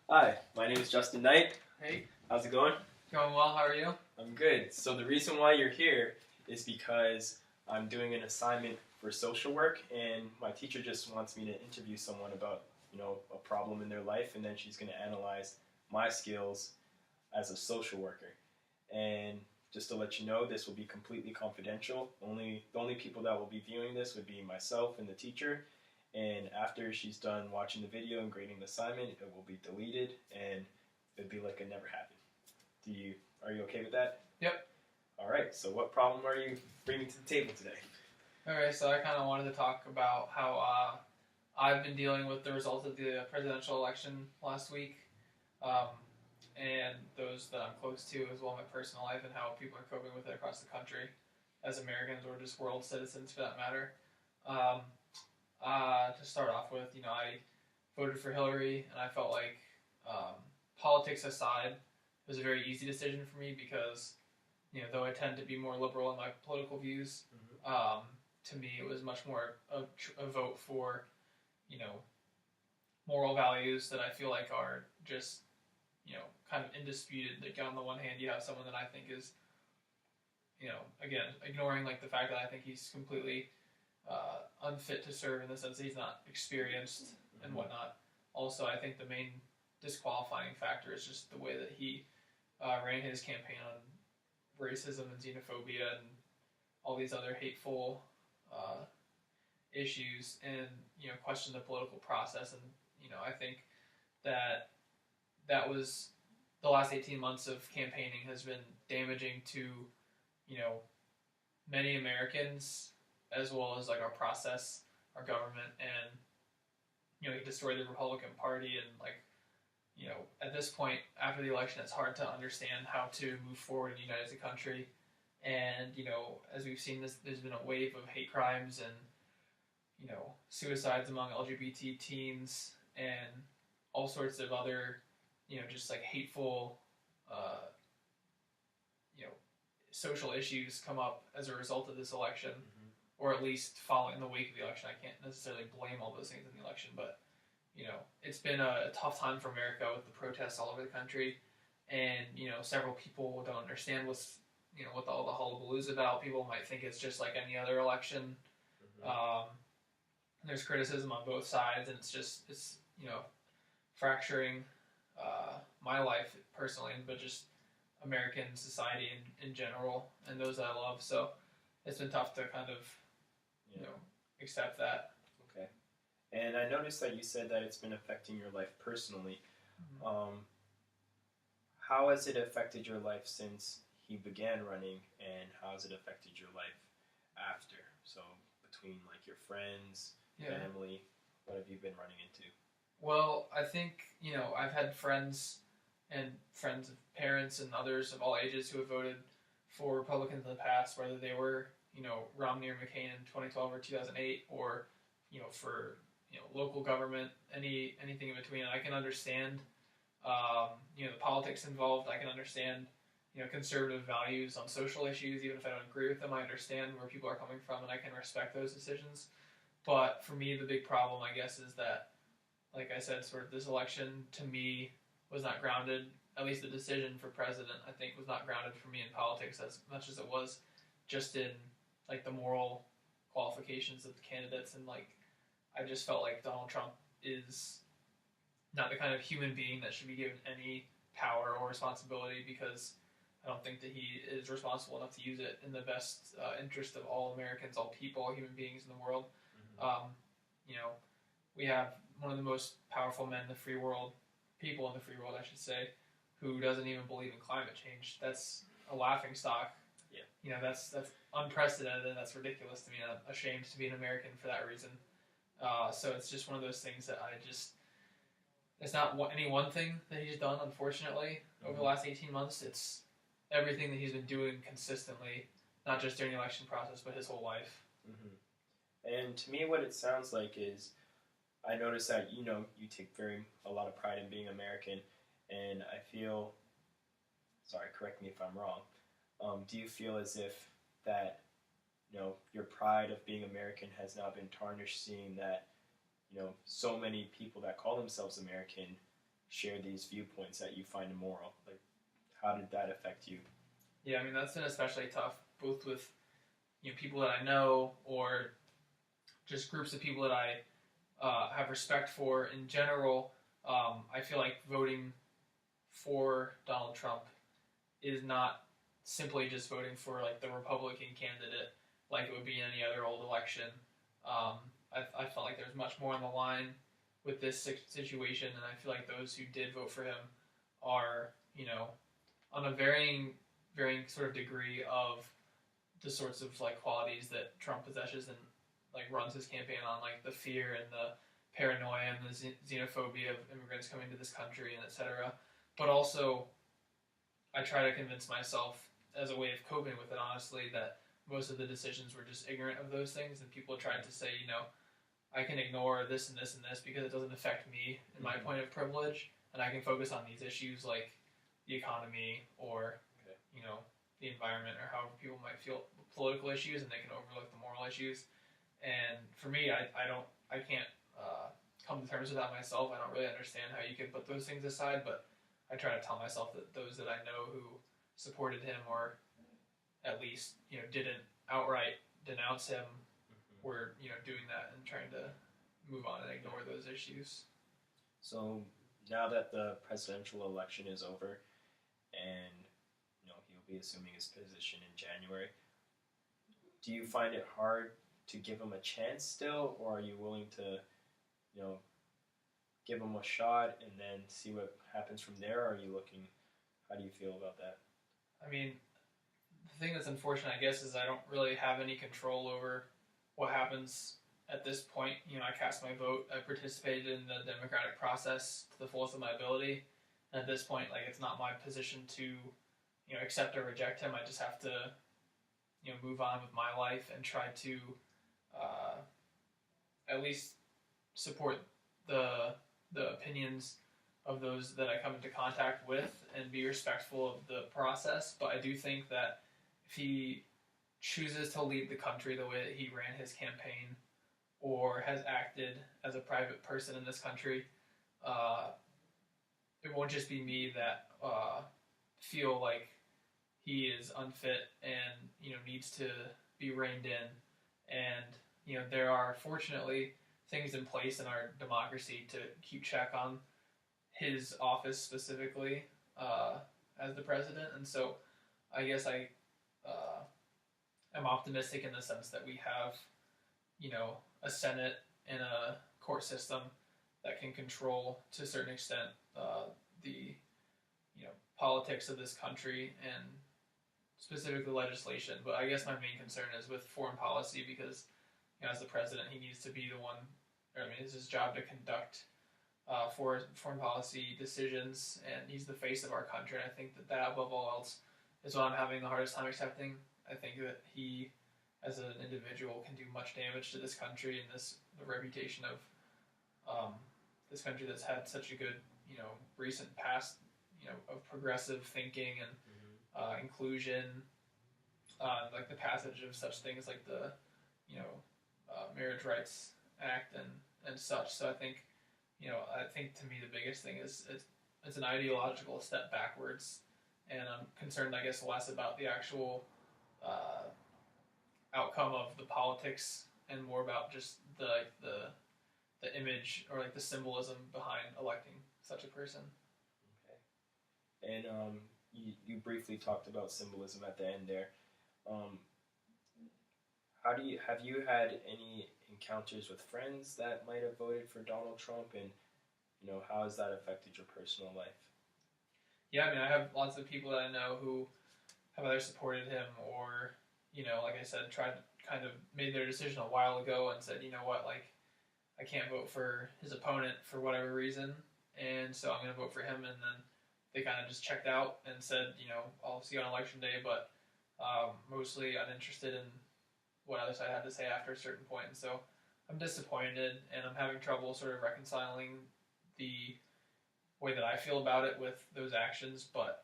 Hi, my name is Justin Knight. Hey, How's it going? going well. How are you? I'm good. So the reason why you're here is because I'm doing an assignment for social work, and my teacher just wants me to interview someone about, a problem in their life, and then she's going to analyze my skills as a social worker. And just to let you know, this will be completely confidential. The only people that will be viewing this would be myself and the teacher. And after she's done watching the video and grading the assignment, it will be deleted, and it'd be like it never happened. Are you okay with that? Yep. All right. So what problem are you bringing to the table today? Okay, so I kind of wanted to talk about how I've been dealing with the results of the presidential election last week, um, and those that I'm close to, as well in my personal life, and how people are coping with it across the country as Americans or just world citizens for that matter. Um, to start off with, I voted for Hillary, and I felt like, um, politics aside, it was a very easy decision for me because, though I tend to be more liberal in my political views, to me it was much more a vote for, you know, moral values that I feel like are just, kind of indisputed. Like on the one hand, you have someone that I think is, again, ignoring like the fact that I think he's completely unfit to serve in the sense that he's not experienced and whatnot. Also, I think the main disqualifying factor is just the way that he ran his campaign on racism and xenophobia and all these other hateful uh, issues, and question the political process. And I think that that was the last 18 months of campaigning has been damaging to you know many Americans, as well as like our process, our government, and he destroyed the Republican Party. And like, at this point after the election, it's hard to understand how to move forward and unite as a country. And as we've seen, there's been a wave of hate crimes and suicides among LGBT teens and all sorts of other just like hateful uh, you know social issues come up as a result of this election, or at least following the wake of the election. I can't necessarily blame all those things in the election, but it's been a tough time for America with the protests all over the country, and several people don't understand what all the hullabaloo is about. People might think it's just like any other election. There's criticism on both sides, and it's fracturing my life personally, but just American society in general, and those that I love. So it's been tough to kind of accept that. Okay. And I noticed that you said that it's been affecting your life personally. How has it affected your life since he began running, and how has it affected your life after? So between like your friends, family, what have you been running into? Well, I think I've had friends and friends of parents and others of all ages who have voted for Republicans in the past, whether they were Romney or McCain in 2012 or 2008, or for local government, anything in between. And I can understand the politics involved. I can understand conservative values on social issues, even if I don't agree with them. I understand where people are coming from, and I can respect those decisions. But for me, the big problem, I guess, is that, like I said, sort of this election to me was not grounded. At least the decision for president, I think, was not grounded for me in politics as much as it was just in like the moral qualifications of the candidates. And like, I just felt like Donald Trump is not the kind of human being that should be given any power or responsibility, because I don't think that he is responsible enough to use it in the best interest of all Americans, all people, all human beings in the world. We have one of the most powerful men in the free world, people in the free world, I should say, who doesn't even believe in climate change. That's a laughing stock. Yeah. That's unprecedented, and that's ridiculous to me. I'm ashamed to be an American for that reason. So it's just one of those things that it's not any one thing that he's done, unfortunately, over the last 18 months. It's everything that he's been doing consistently, not just during the election process, but his whole life. And to me, what it sounds like is, I notice that you take a lot of pride in being American, and I feel, sorry, correct me if I'm wrong. Do you feel as if that your pride of being American has now been tarnished, seeing that so many people that call themselves American share these viewpoints that you find immoral. Like, how did that affect you? Yeah, I mean that's been especially tough, both with people that I know or just groups of people that I have respect for in general. I feel like voting for Donald Trump is not simply just voting for like the Republican candidate like it would be in any other old election. I felt like there's much more on the line with this situation, and I feel like those who did vote for him are, on a varying sort of degree of the sorts of like qualities that Trump possesses and like runs his campaign on, like the fear and the paranoia and the xenophobia of immigrants coming to this country and etc. But also, I try to convince myself as a way of coping with it, honestly, that most of the decisions were just ignorant of those things, and people tried to say, I can ignore this and this and this because it doesn't affect me in my point of privilege, and I can focus on these issues like the economy or, the environment or however people might feel political issues, and they can overlook the moral issues. And for me, I can't come to terms with that myself. I don't really understand how you can put those things aside, but I try to tell myself that those that I know who supported him or at least didn't outright denounce him were doing that and trying to move on and ignore those issues. So now that the presidential election is over, and he'll be assuming his position in January, do you find it hard to give him a chance still, or are you willing to, give him a shot and then see what happens from there? Or are you looking? How do you feel about that? I mean, the thing that's unfortunate, I guess, is I don't really have any control over what happens at this point. I cast my vote. I participated in the democratic process to the fullest of my ability. And at this point, like, it's not my position to, accept or reject him. I just have to, move on with my life and try to at least support the opinions of those that I come into contact with and be respectful of the process. But I do think that if he chooses to lead the country the way that he ran his campaign or has acted as a private person in this country, it won't just be me that feel like he is unfit and needs to be reined in. And there are fortunately things in place in our democracy to keep check on his office specifically as the president. And so I guess I am optimistic in the sense that we have a Senate and a court system that can control to a certain extent the politics of this country and specifically legislation. But I guess my main concern is with foreign policy because as the president, he needs to be the one. It's his job to conduct foreign policy decisions, and he's the face of our country. And I think that above all else is what I'm having the hardest time accepting. I think that he, as an individual, can do much damage to this country and the reputation of this country that's had such a good recent past of progressive thinking and inclusion, like the passage of such things like the Marriage Rights Act and such. So I think to me the biggest thing is it's an ideological step backwards, and I'm concerned, I guess, less about the actual outcome of the politics and more about just the image or like the symbolism behind electing such a person. Okay. And you briefly talked about symbolism at the end there. Have you had any encounters with friends that might have voted for Donald Trump, and how has that affected your personal life? Yeah, I have lots of people that I know who have either supported him or like I said, kind of made their decision a while ago and said, like, I can't vote for his opponent for whatever reason, and so I'm going to vote for him. And then they kind of just checked out and said, I'll see you on election day, but mostly uninterested in what other side had to say after a certain point. And so I'm disappointed, and I'm having trouble sort of reconciling the way that I feel about it with those actions. But